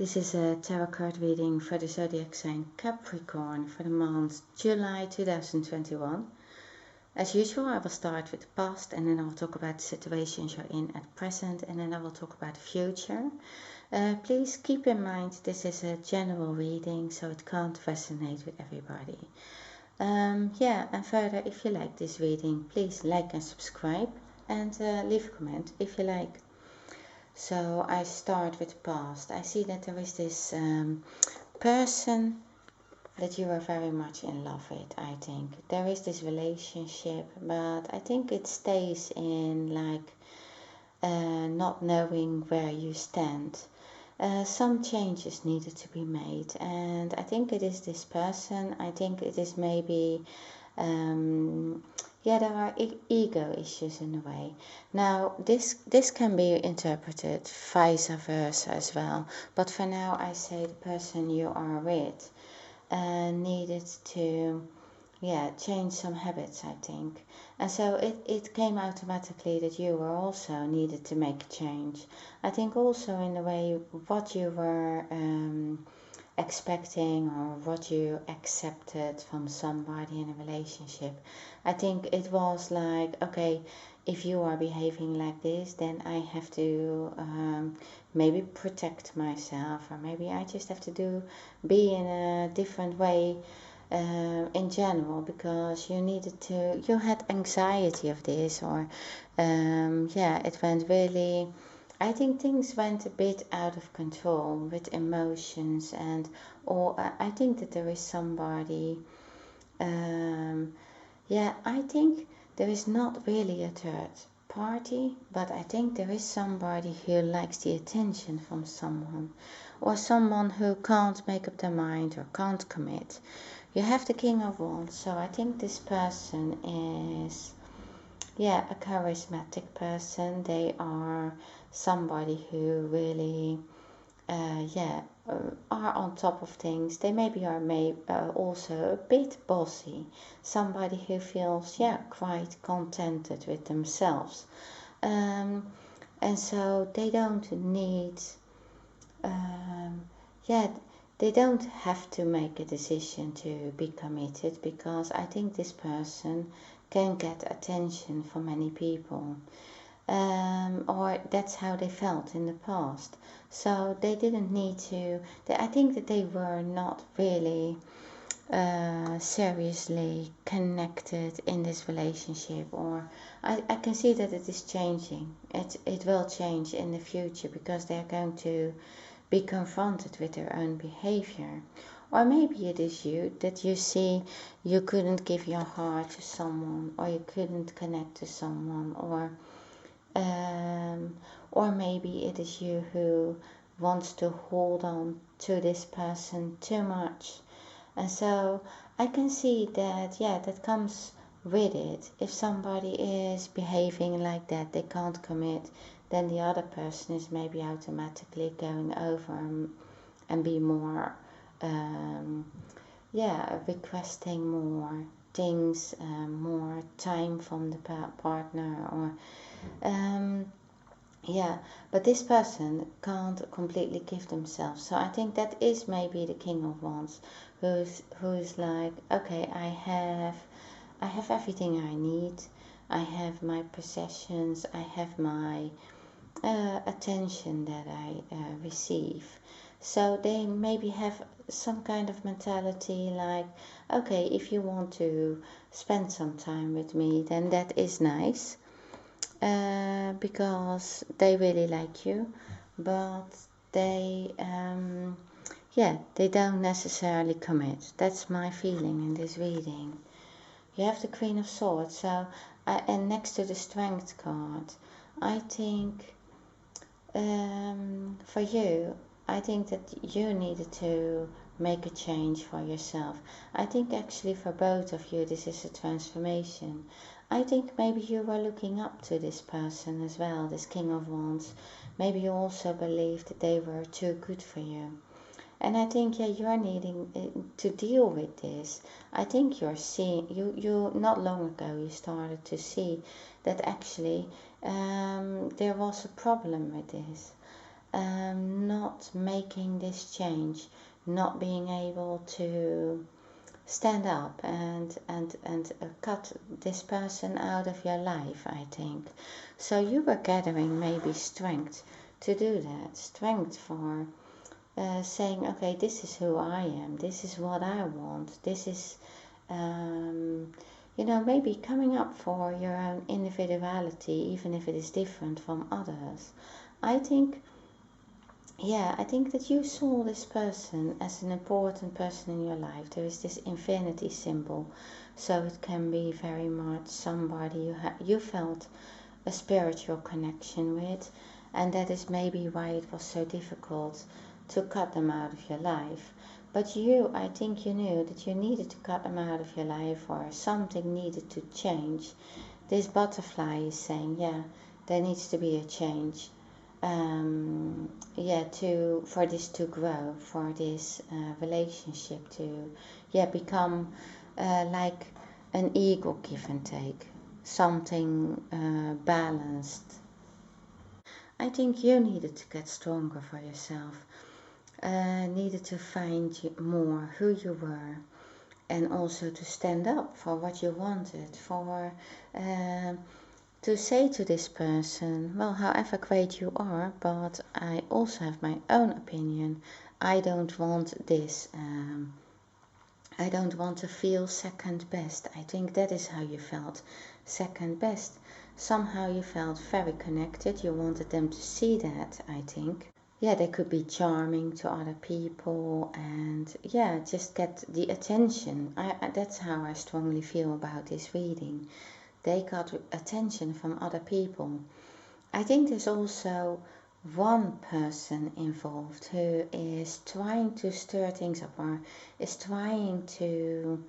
This is a tarot card reading for the zodiac sign Capricorn for the month July 2021. As usual, I will start with the past and then I will talk about the situations you're in at present and then I will talk about the future. Please keep in mind this is a general reading, so it can't resonate with everybody. And further, if you like this reading, please like and subscribe and leave a comment if you like. So I start with the past. I see that there is this person that you are very much in love with, I think. There is this relationship, but I think it stays in like not knowing where you stand. Some changes needed to be made, and I think it is this person. I think it is maybe there are ego issues in a way. Now, this can be interpreted vice versa as well. But for now, I say the person you are with needed to, change some habits, I think. And so it came automatically that you were also needed to make a change. I think also in the way what you were expecting or what you accepted from somebody in a relationship. I think it was like, okay, if you are behaving like this, then I have to maybe protect myself, or maybe I just have to be in a different way in general, because you had anxiety of this, or it went really, I think things went a bit out of control with emotions, or I think that there is somebody, I think there is not really a third party, but I think there is somebody who likes the attention from someone, or someone who can't make up their mind or can't commit. You have the King of Wands, so I think this person is a charismatic person. They are somebody who really are on top of things. They maybe are also a bit bossy. Somebody who feels quite contented with themselves, and so they don't need they don't have to make a decision to be committed, because I think this person can get attention from many people, or that's how they felt in the past. So they didn't need to. I think that they were not really seriously connected in this relationship, or I can see that it is changing. It will change in the future, because they're going to be confronted with their own behavior. Or maybe it is you, that you see you couldn't give your heart to someone, or you couldn't connect to someone, or maybe it is you who wants to hold on to this person too much. And so I can see that, that comes with it. If somebody is behaving like that, they can't commit, then the other person is maybe automatically going over and be more, requesting more things, more time from the partner, or but this person can't completely give themselves. So I think that is maybe the King of Wands, who's like, okay, I have everything I need. I have my possessions. I have my attention that I receive. So they maybe have some kind of mentality like, okay, if you want to spend some time with me, then that is nice, because they really like you, but they they don't necessarily commit. That's my feeling in this reading. You have the Queen of Swords, so and next to the Strength card, I think for you, I think that you needed to make a change for yourself. I think actually for both of you this is a transformation. I think maybe you were looking up to this person as well, this King of Wands. Maybe you also believed that they were too good for you. And I think you're needing to deal with this. I think you're seeing, you not long ago you started to see that actually there was a problem with this. not making this change, not being able to stand up and cut this person out of your life, I think. So you were gathering maybe strength to do that, strength for saying, okay, this is who I am, this is what I want, this is, maybe coming up for your own individuality, even if it is different from others. I think that you saw this person as an important person in your life. There is this infinity symbol, so it can be very much somebody you felt a spiritual connection with, and that is maybe why it was so difficult to cut them out of your life. But I think you knew that you needed to cut them out of your life, or something needed to change. This butterfly is saying, there needs to be a change. For this to grow, for this relationship to become like an equal give and take, something balanced. I think you needed to get stronger for yourself, needed to find more who you were, and also to stand up for what you wanted, for to say to this person, well, however great you are, but I also have my own opinion. I don't want this. I don't want to feel second best. I think that is how you felt, second best. Somehow you felt very connected. You wanted them to see that, I think. They could be charming to other people and just get the attention. That's how I strongly feel about this reading. They got attention from other people. I think there's also one person involved who is trying to stir things up, or is trying to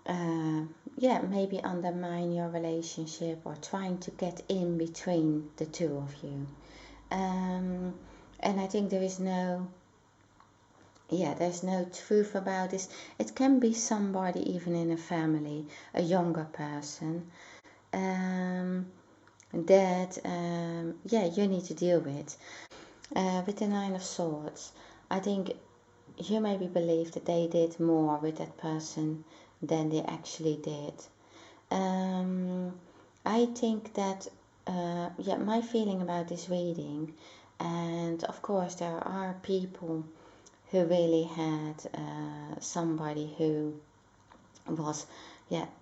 maybe undermine your relationship, or trying to get in between the two of you. And I think there's no truth about this. It can be somebody even in a family, a younger person, that you need to deal with. With the Nine of Swords, I think you maybe believe that they did more with that person than they actually did. I think that my feeling about this reading, and of course there are people who really had somebody who was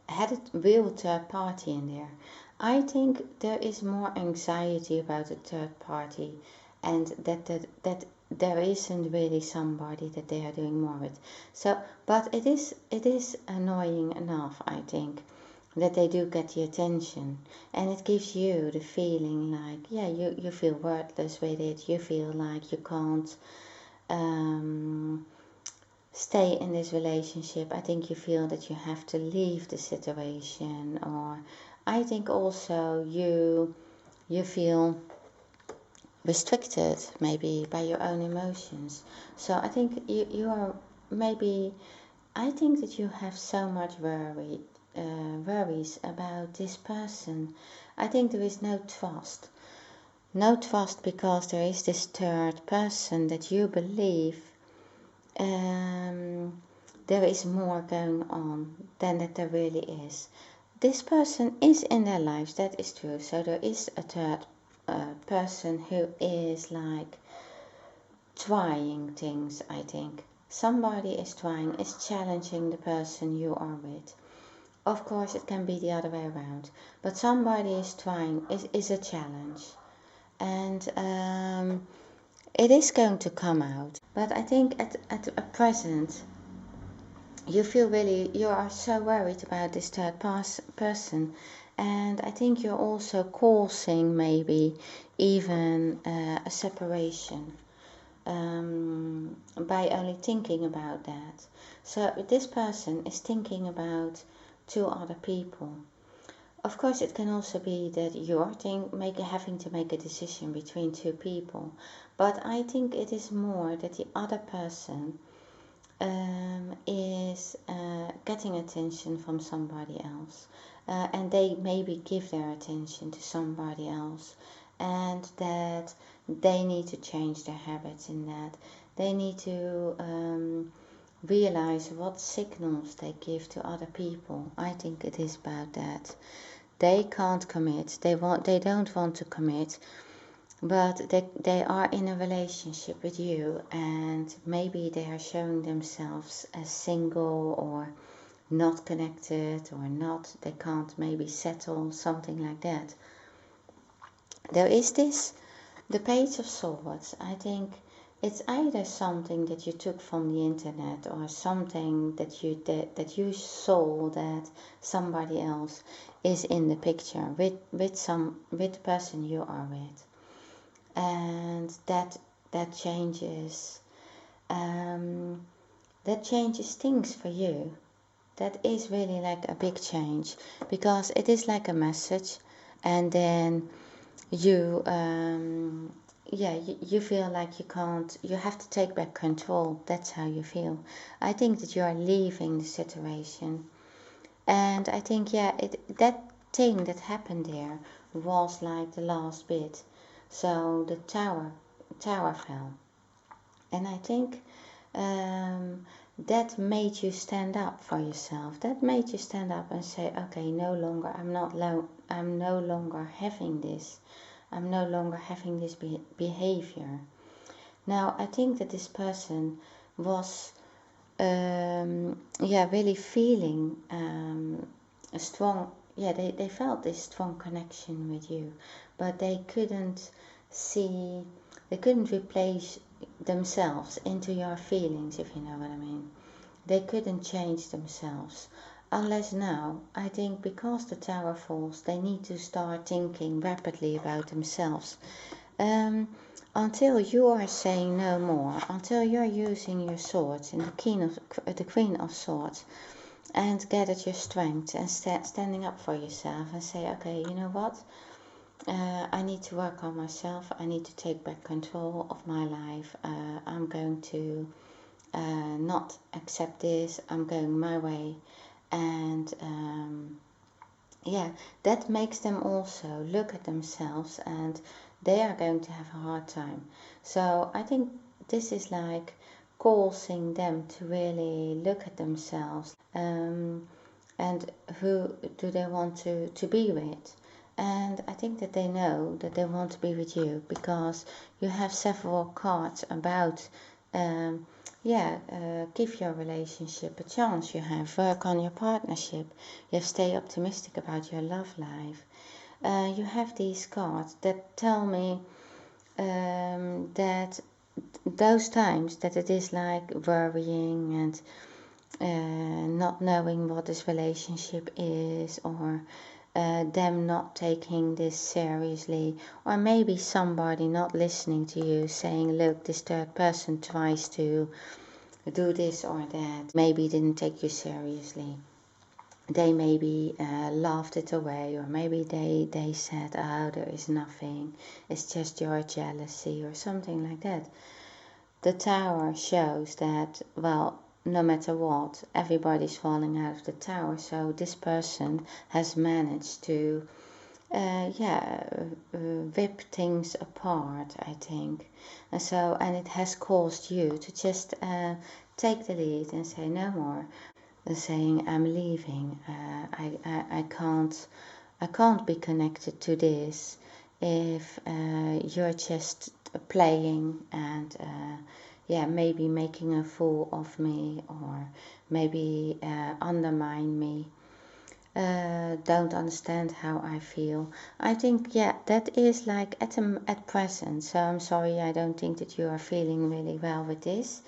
had a real third party in there. I think there is more anxiety about a third party, and that there isn't really somebody that they are doing more with. So, but it is annoying enough, I think, that they do get the attention, and it gives you the feeling like you feel worthless with it. You feel like you can't stay in this relationship. I think you feel that you have to leave the situation, or I think also you feel restricted maybe by your own emotions. So I think you are maybe, I think that you have so much worries about this person. I think there is no trust. No trust, because there is this third person that you believe there is more going on than that there really is. This person is in their lives, that is true. So there is a third person who is like trying things, I think. Somebody is trying, is challenging the person you are with. Of course, it can be the other way around. But somebody is trying, is a challenge. And it is going to come out. But I think at present, you are so worried about this third person. And I think you're also causing maybe even a separation by only thinking about that. So this person is thinking about two other people. Of course, it can also be that you're having to make a decision between two people. But I think it is more that the other person is getting attention from somebody else. And they maybe give their attention to somebody else. and that they need to change their habits in that. They need to realize what signals they give to other people. I think it is about that. They can't commit. They don't want to commit, but they are in a relationship with you, and maybe they are showing themselves as single or not connected, or not, they can't maybe settle, something like that. There is this, the Page of Swords. I think it's either something that you took from the internet, or something that you saw that somebody else is in the picture with the person you are with, and that changes things for you. That is really like a big change, because it is like a message, and then you you feel like you have to take back control. That's how you feel. I think that you are leaving the situation, and I think that thing that happened there was like the last bit. So the tower fell, and I think that made you stand up for yourself. That made you stand up and say, okay, no longer, I'm no longer having this. I'm no longer having this behavior. Now, I think that this person was, really feeling a strong, they felt this strong connection with you, but they couldn't replace themselves into your feelings, if you know what I mean. They couldn't change themselves. Unless now, I think because the tower falls, they need to start thinking rapidly about themselves. Until you are saying no more, until you're using your swords and the Queen of Swords, and gathered your strength and standing up for yourself and say, okay, you know what? I need to work on myself. I need to take back control of my life. I'm going to not accept this. I'm going my way. And that makes them also look at themselves, and they are going to have a hard time. So I think this is like causing them to really look at themselves, and who do they want to be with. And I think that they know that they want to be with you, because you have several cards about give your relationship a chance. You have work on your partnership. You have stay optimistic about your love life. You have these cards that tell me that those times that it is like worrying and not knowing what this relationship is, or them not taking this seriously, or maybe somebody not listening to you, saying, look, this third person tries to do this or that, maybe didn't take you seriously. They maybe laughed it away, or maybe they said, oh, there is nothing, it's just your jealousy or something like that. The tower shows that, well, no matter what, everybody's falling out of the tower. So this person has managed to rip things apart, I think. And it has caused you to just take the lead and say no more. Saying, I'm leaving. I can't be connected to this if you're just playing and maybe making a fool of me, or maybe undermine me. Don't understand how I feel. I think that is like at present. So I'm sorry, I don't think that you are feeling really well with this.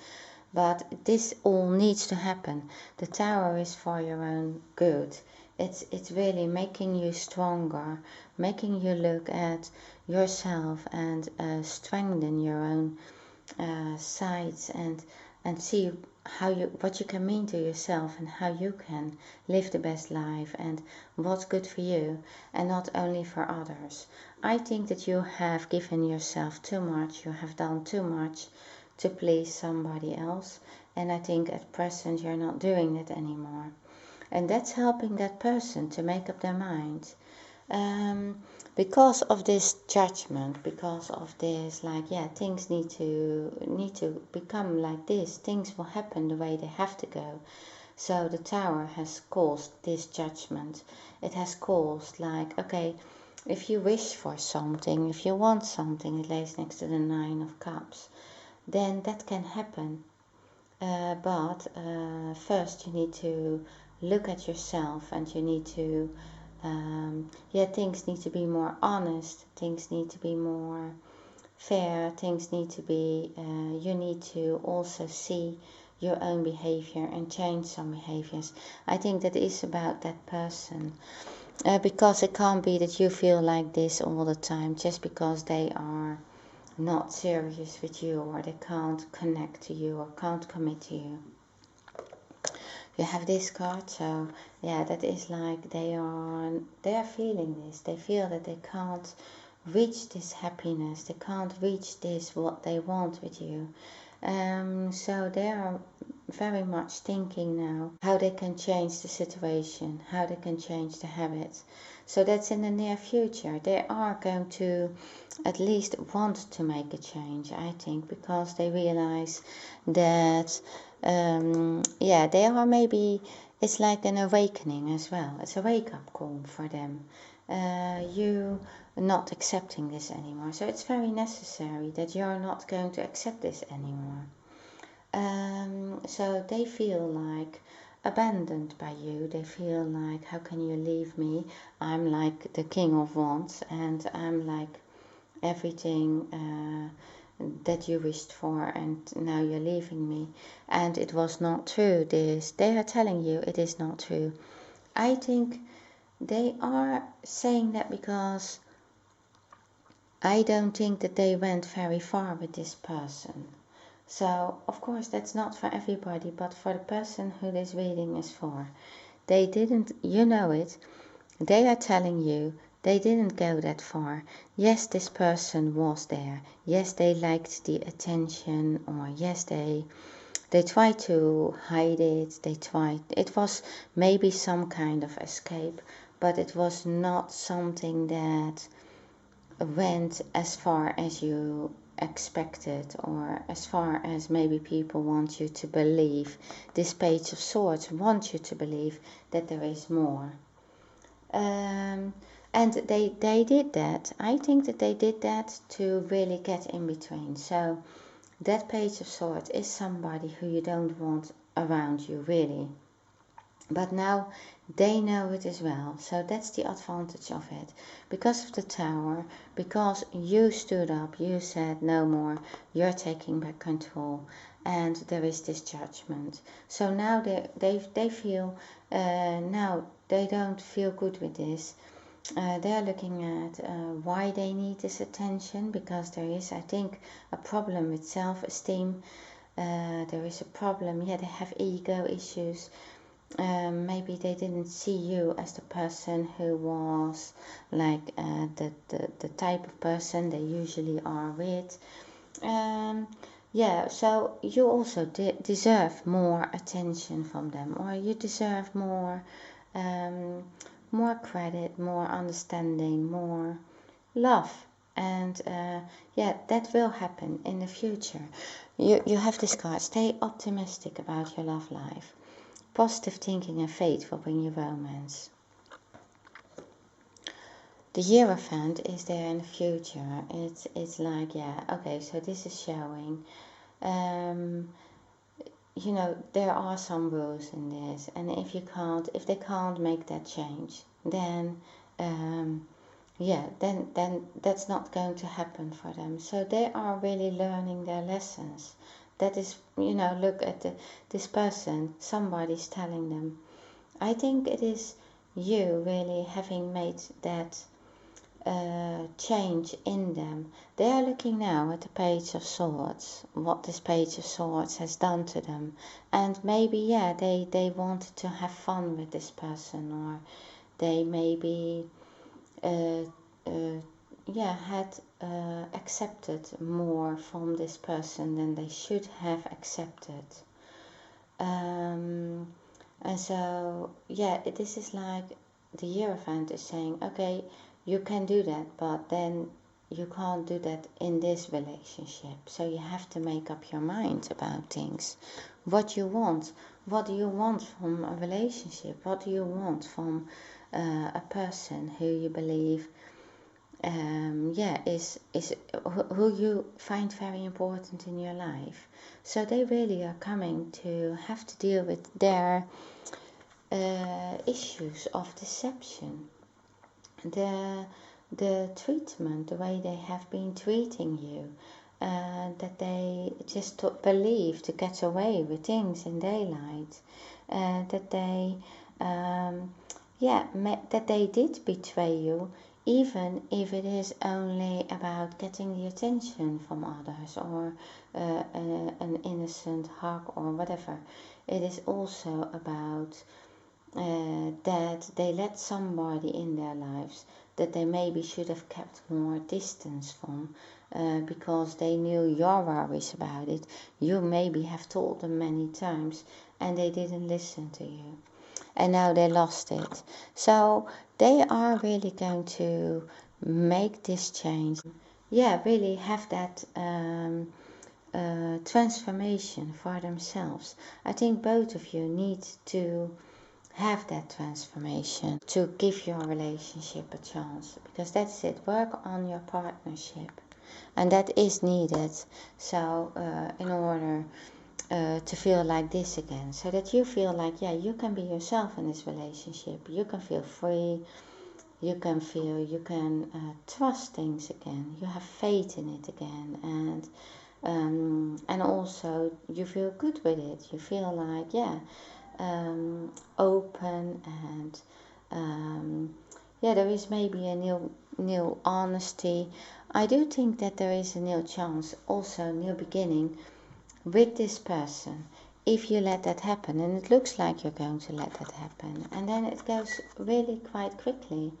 But this all needs to happen. The tower is for your own good. It's really making you stronger, making you look at yourself and strengthen your own sides, and see what you can mean to yourself, and how you can live the best life, and what's good for you, and not only for others. I think that you have given yourself too much. You have done too much to please somebody else, and I think at present you're not doing it anymore, and that's helping that person to make up their mind. Because of this judgment, because of this, like, yeah, things need to become like this. Things will happen the way they have to go. So the Tower has caused this judgment. It has caused, like, okay, if you wish for something, if you want something, it lays next to the Nine of Cups, then that can happen. But first you need to look at yourself, and you need to, things need to be more honest, things need to be more fair, things need to be, you need to also see your own behavior and change some behaviors. I think that is about that person. Because it can't be that you feel like this all the time just because they are not serious with you, or they can't connect to you, or can't commit to you. You have this card, so yeah, that is like they are feeling this. They feel that they can't reach this happiness, they can't reach this what they want with you. So they are very much thinking now how they can change the situation, how they can change the habits. So that's in the near future. They are going to at least want to make a change, I think, because they realize that, they are maybe, it's like an awakening as well. It's a wake-up call for them. You not accepting this anymore. So it's very necessary that you're not going to accept this anymore. So they feel like abandoned by you. They feel like, how can you leave me? I'm like the King of Wands, and I'm like everything that you wished for, and now you're leaving me. And it was not true. This, they are telling you it is not true. I think they are saying that because I don't think that they went very far with this person. So, of course, that's not for everybody, but for the person who this reading is for. They didn't, you know it, they are telling you they didn't go that far. Yes, this person was there. Yes, they liked the attention, or yes, they tried to hide it. It was maybe some kind of escape, but it was not something that went as far as you expected, or as far as maybe people want you to believe. This Page of Swords wants you to believe that there is more. And they did that. I think that they did that to really get in between. So that Page of Swords is somebody who you don't want around you, really. But now they know it as well. So that's the advantage of it. Because of the Tower, because you stood up, you said no more, you're taking back control, and there is this judgment. So now they feel, now they don't feel good with this. They're looking at why they need this attention, because there is, I think, a problem with self-esteem. There is a problem, they have ego issues. Maybe they didn't see you as the person who was like the type of person they usually are with. So you also deserve more attention from them, or you deserve more credit, more understanding, more love. And that will happen in the future. You have this card. Stay optimistic about your love life. Positive thinking and faith will bring you romance. The Hierophant is there in the future. It's like, so this is showing, there are some rules in this, and if they can't make that change, then then that's not going to happen for them. So they are really learning their lessons. That is, look at this person, somebody's telling them. I think it is you really having made that change in them. They are looking now at the Page of Swords, what this Page of Swords has done to them. And maybe, they wanted to have fun with this person, or they maybe had accepted more from this person than they should have accepted. And so, this is like the Hierophant is saying, okay, you can do that, but then you can't do that in this relationship. So you have to make up your mind about things. What you want. What do you want from a relationship? What do you want from a person who you believe is who you find very important in your life? So they really are coming to have to deal with their issues of deception, the treatment, the way they have been treating you, that they just believe to get away with things in daylight, that they that they did betray you, even if it is only about getting the attention from others, or an innocent hug or whatever. It is also about that they let somebody in their lives that they maybe should have kept more distance from, because they knew your worries about it. You maybe have told them many times and they didn't listen to you, and now they lost it. So they are really going to make this change. Yeah, really have that transformation for themselves. I think both of you need to have that transformation to give your relationship a chance, because that's it. Work on your partnership, and that is needed. So in order to feel like this again, so that you feel like, yeah, you can be yourself in this relationship. You can feel free. You can feel you can trust things again. You have faith in it again, and also you feel good with it. You feel like, yeah, open, and there is maybe a new honesty. I do think that there is a new chance, also a new beginning with this person, if you let that happen, and it looks like you're going to let that happen, and then it goes really quite quickly.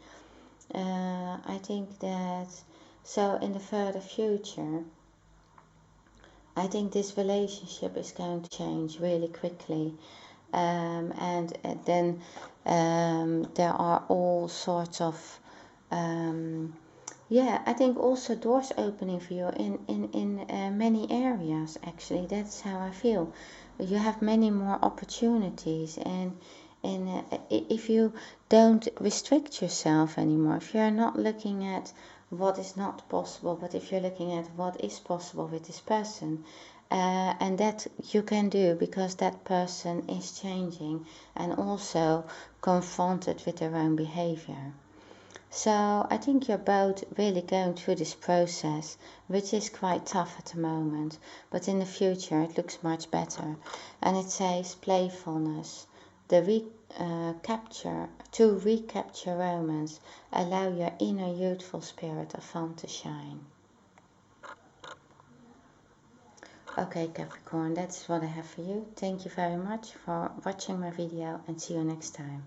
I think that, so in the further future, I think this relationship is going to change really quickly. And then there are all sorts of, I think also doors opening for you in many areas, actually. That's how I feel. You have many more opportunities, and if you don't restrict yourself anymore, if you're not looking at what is not possible, but if you're looking at what is possible with this person, and that you can do because that person is changing and also confronted with their own behavior. So I think you're both really going through this process, which is quite tough at the moment, but in the future it looks much better. And it says playfulness, to recapture romance, allow your inner youthful spirit of fun to shine. Okay, Capricorn, that's what I have for you. Thank you very much for watching my video, and see you next time.